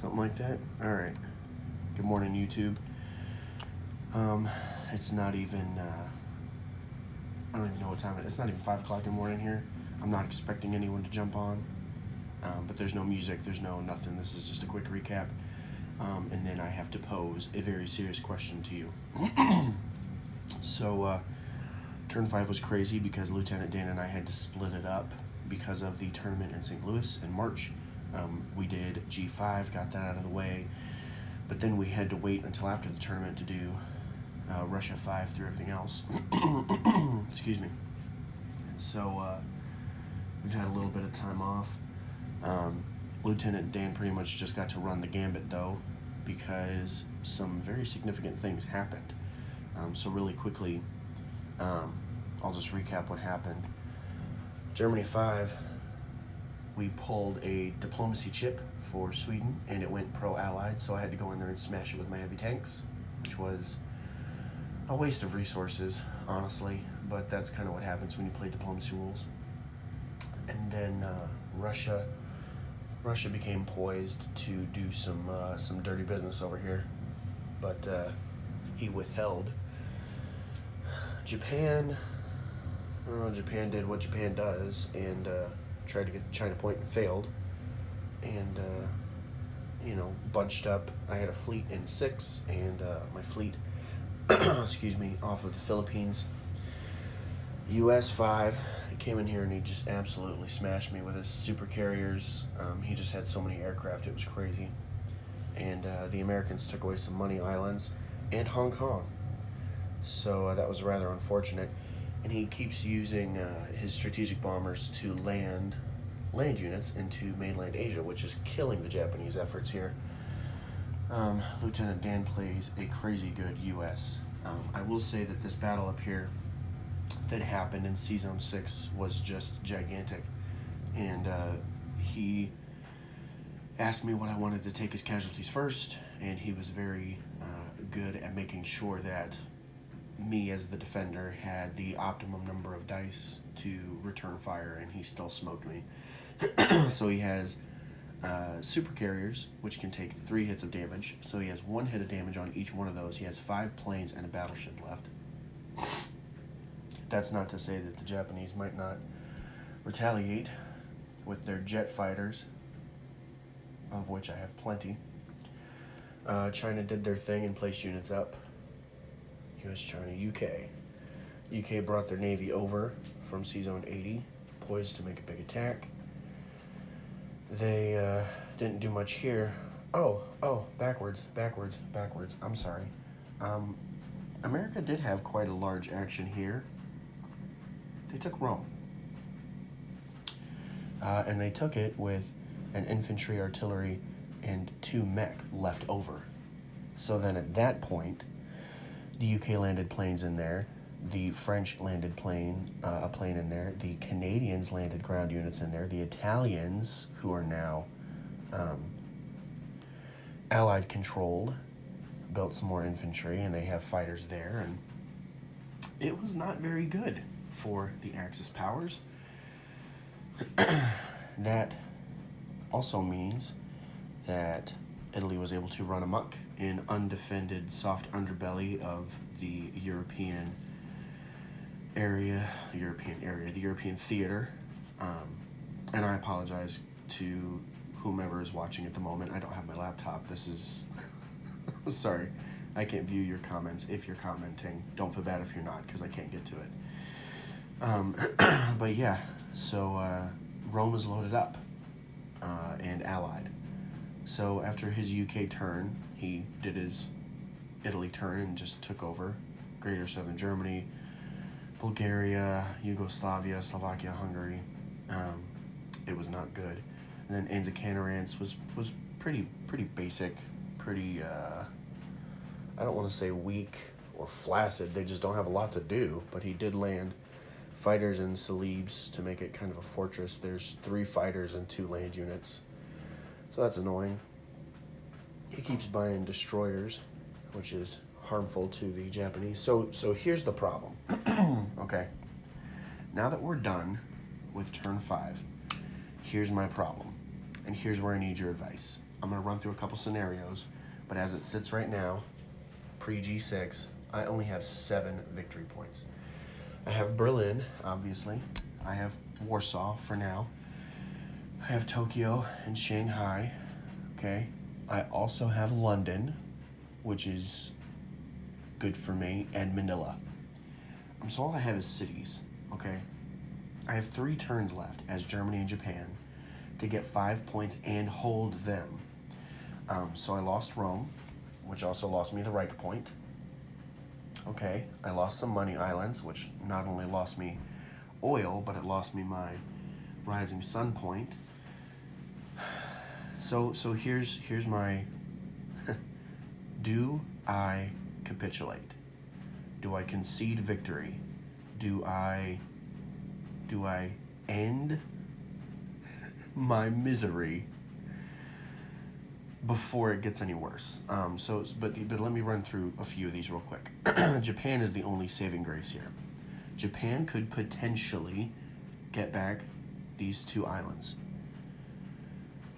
Something like that? Alright. Good morning, YouTube. It's not even, I don't even know what time it is. It's not even 5 o'clock in the morning here. I'm not expecting anyone to jump on. But there's no music, there's no nothing. This is just a quick recap. And then I have to pose a very serious question to you. So, Turn 5 was crazy because Lieutenant Dan and I had to split it up because of the tournament in St. Louis in March. We did G5, got that out of the way, but then we had to wait until after the tournament to do Russia 5 through everything else. Excuse me. And so we've had a little bit of time off. Lieutenant Dan pretty much just got to run the gambit though, because some very significant things happened. So really quickly, I'll just recap what happened. Germany 5, we pulled a diplomacy chip for Sweden, and it went pro-allied, so I had to go in there and smash it with my heavy tanks, which was a waste of resources, honestly, but that's kind of what happens when you play diplomacy rules. And then Russia became poised to do some dirty business over here, but he withheld. Japan did what Japan does and tried to get the China point and failed, and bunched up. I had a fleet in 6, and my fleet excuse me, off of the Philippines. US 5, he came in here and he just absolutely smashed me with his super carriers. He just had so many aircraft, it was crazy. And the Americans took away some money islands and Hong Kong, so that was rather unfortunate. And he keeps using his strategic bombers to land units into mainland Asia, which is killing the Japanese efforts here. Lieutenant Dan plays a crazy good U.S. I will say that this battle up here that happened in C-Zone 6 was just gigantic. And he asked me what I wanted to take as casualties first, and he was very good at making sure that me as the defender had the optimum number of dice to return fire, and he still smoked me. So he has super carriers, which can take 3 hits of damage, so he has 1 hit of damage on each one of those. He has 5 planes and a battleship left. That's not to say that the Japanese might not retaliate with their jet fighters, of which I have plenty. China did their thing and placed units up. US, China, UK. UK brought their navy over from C-Zone 80, poised to make a big attack. They didn't do much here. Oh, backwards. I'm sorry. America did have quite a large action here. They took Rome. And they took it with an infantry, artillery, and 2 mech left over. So then at that point, the UK landed planes in there, the French landed a plane in there, the Canadians landed ground units in there, the Italians, who are now Allied controlled, built some more infantry, and they have fighters there, and it was not very good for the Axis powers. That also means that Italy was able to run amok in undefended soft underbelly of the European theater. And I apologize to whomever is watching at the moment. I don't have my laptop. This is sorry, I can't view your comments if you're commenting. Don't feel bad if you're not, because I can't get to it. But yeah, so Rome is loaded up and allied. So after his UK turn, he did his Italy turn and just took over Greater Southern Germany, Bulgaria, Yugoslavia, Slovakia, Hungary. It was not good. And then Anzac-Kanarants was pretty basic, pretty I don't want to say weak or flaccid. They just don't have a lot to do. But he did land fighters in Celebes to make it kind of a fortress. There's 3 fighters and 2 land units. So that's annoying. He keeps buying destroyers, which is harmful to the Japanese. So here's the problem. Okay. Now that we're done with turn 5, here's my problem. And here's where I need your advice. I'm going to run through a couple scenarios, but as it sits right now, pre-G6, I only have 7 victory points. I have Berlin, obviously. I have Warsaw for now. I have Tokyo and Shanghai, okay? I also have London, which is good for me, and Manila. So all I have is cities, okay? I have 3 turns left as Germany and Japan to get 5 points and hold them. So I lost Rome, which also lost me the Reich point. Okay, I lost some money islands, which not only lost me oil, but it lost me my rising sun point. So here's my do I capitulate? Do I concede victory? Do I end my misery before it gets any worse? But let me run through a few of these real quick. Japan is the only saving grace here. Japan could potentially get back these 2 islands,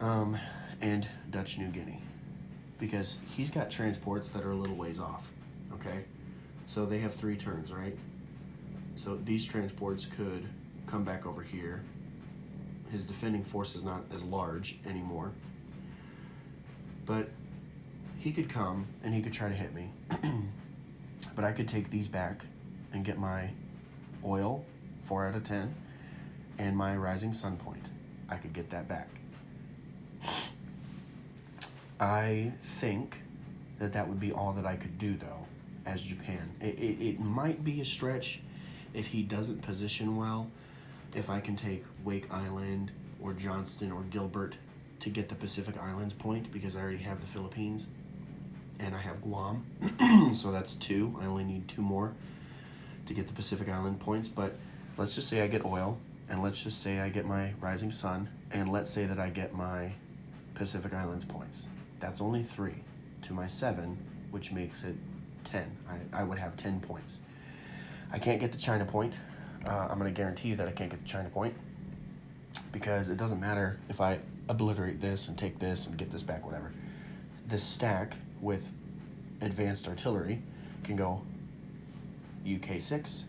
and Dutch New Guinea, because he's got transports that are a little ways off. Okay, so they have 3 turns, right? So these transports could come back over here. His defending force is not as large anymore, but he could come and he could try to hit me. But I could take these back and get my oil, 4 out of 10, and my rising sun point. I could get that back. I think that would be all that I could do, though, as Japan. It might be a stretch if he doesn't position well, if I can take Wake Island or Johnston or Gilbert to get the Pacific Islands point, because I already have the Philippines and I have Guam. So that's 2. I only need 2 more to get the Pacific Island points. But let's just say I get oil, and let's just say I get my rising sun, and let's say that I get my Pacific Islands points. That's only 3 to my 7, which makes it 10. I would have 10 points. I can't get the China point. I'm going to guarantee you that I can't get the China point, because it doesn't matter if I obliterate this and take this and get this back, whatever. This stack with advanced artillery can go UK 6,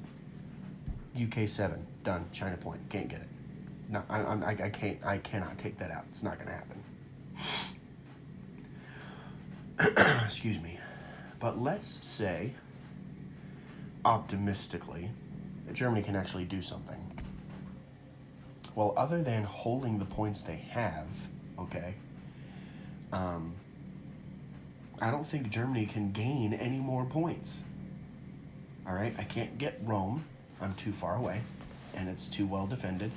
UK 7, done, China point, can't get it. No, I cannot take that out. It's not going to happen. Excuse me. But let's say, optimistically, that Germany can actually do something. Well, other than holding the points they have, okay, I don't think Germany can gain any more points. All right, I can't get Rome. I'm too far away, and it's too well defended,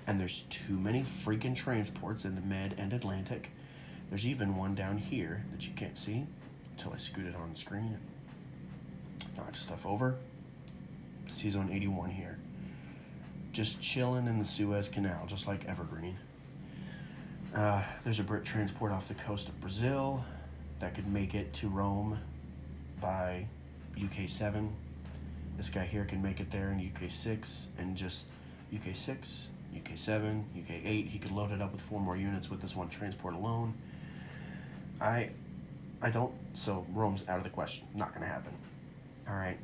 and there's too many freaking transports in the Med and Atlantic. There's even one down here that you can't see until I scoot it on the screen and knock stuff over. See Zone 81 here. Just chilling in the Suez Canal, just like Evergreen. There's a Brit transport off the coast of Brazil that could make it to Rome by UK 7. This guy here can make it there in UK 6, and just UK 6, UK 7, UK 8. He could load it up with 4 more units with this one transport alone. So Rome's out of the question. Not going to happen. All right.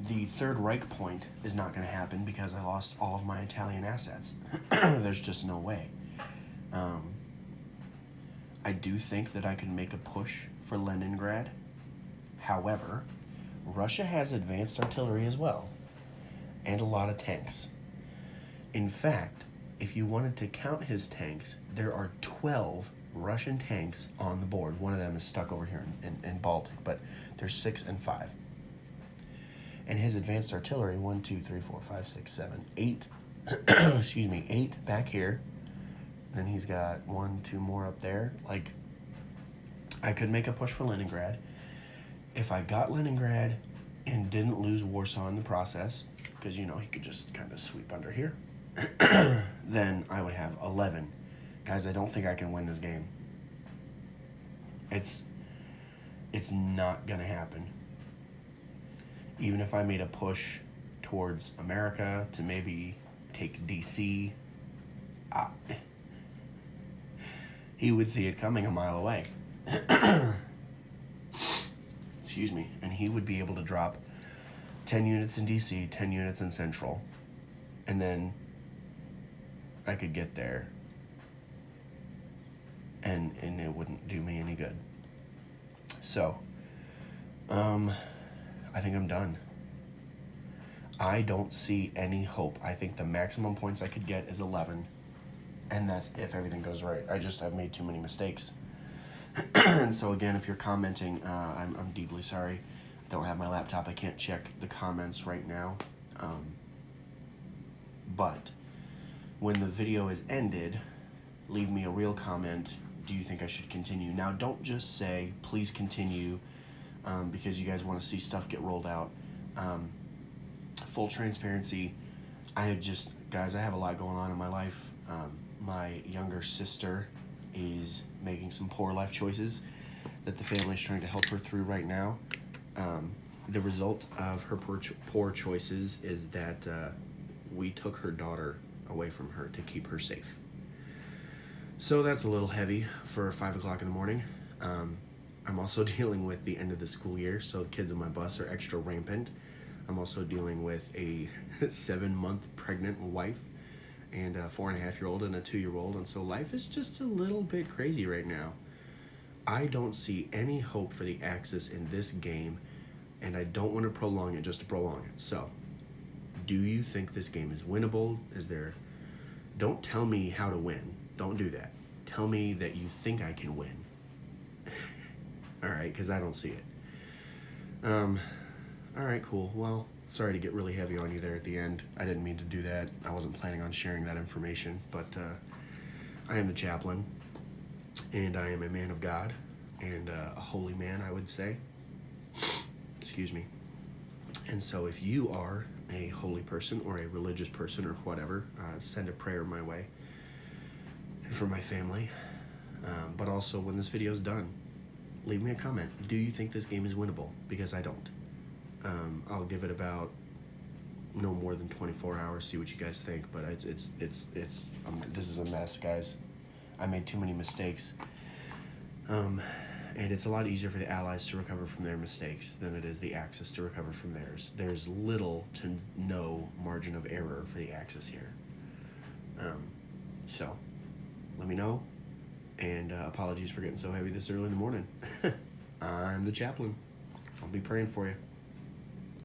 The Third Reich point is not going to happen because I lost all of my Italian assets. There's just no way. I do think that I can make a push for Leningrad. However, Russia has advanced artillery as well, and a lot of tanks. In fact, if you wanted to count his tanks, there are 12 Russian tanks on the board. One of them is stuck over here in Baltic, but there's 6 and 5. And his advanced artillery, 1, 2, 3, 4, 5, 6, 7, 8, excuse me, 8 back here. Then he's got 1, 2 more up there. Like, I could make a push for Leningrad. If I got Leningrad and didn't lose Warsaw in the process, because, you know, he could just kind of sweep under here, then I would have 11. Guys, I don't think I can win this game. It's not going to happen. Even if I made a push towards America to maybe take DC, he would see it coming a mile away. Excuse me. And he would be able to drop 10 units in DC, 10 units in Central, and then I could get there and it wouldn't do me any good. So, I think I'm done. I don't see any hope. I think the maximum points I could get is 11, and that's if everything goes right. I've made too many mistakes. And so again, if you're commenting, I'm deeply sorry. I don't have my laptop. I can't check the comments right now. But when the video is ended, leave me a real comment. Do you think I should continue? Now, don't just say, please continue, because you guys want to see stuff get rolled out. Full transparency, guys, I have a lot going on in my life. My younger sister is making some poor life choices that the family is trying to help her through right now. The result of her poor choices is that we took her daughter away from her to keep her safe. So that's a little heavy for 5 o'clock in the morning. I'm also dealing with the end of the school year, so the kids on my bus are extra rampant. I'm also dealing with a 7-month pregnant wife and a 4.5-year-old and a 2-year-old, and so life is just a little bit crazy right now. I don't see any hope for the Axis in this game, and I don't want to prolong it just to prolong it. So, do you think this game is winnable? Don't tell me how to win. Don't do that. Tell me that you think I can win. Alright, because I don't see it. Alright, cool. Well, sorry to get really heavy on you there at the end. I didn't mean to do that. I wasn't planning on sharing that information, but I am the chaplain, and I am a man of God, and a holy man, I would say. Excuse me. And so if you are a holy person or a religious person or whatever, send a prayer my way and for my family. But also, when this video is done, leave me a comment. Do you think this game is winnable? Because I don't. I'll give it about no more than 24 hours, see what you guys think. But this is a mess, guys. I made too many mistakes. And it's a lot easier for the Allies to recover from their mistakes than it is the Axis to recover from theirs. There's little to no margin of error for the Axis here. So, let me know. And apologies for getting so heavy this early in the morning. I'm the chaplain. I'll be praying for you.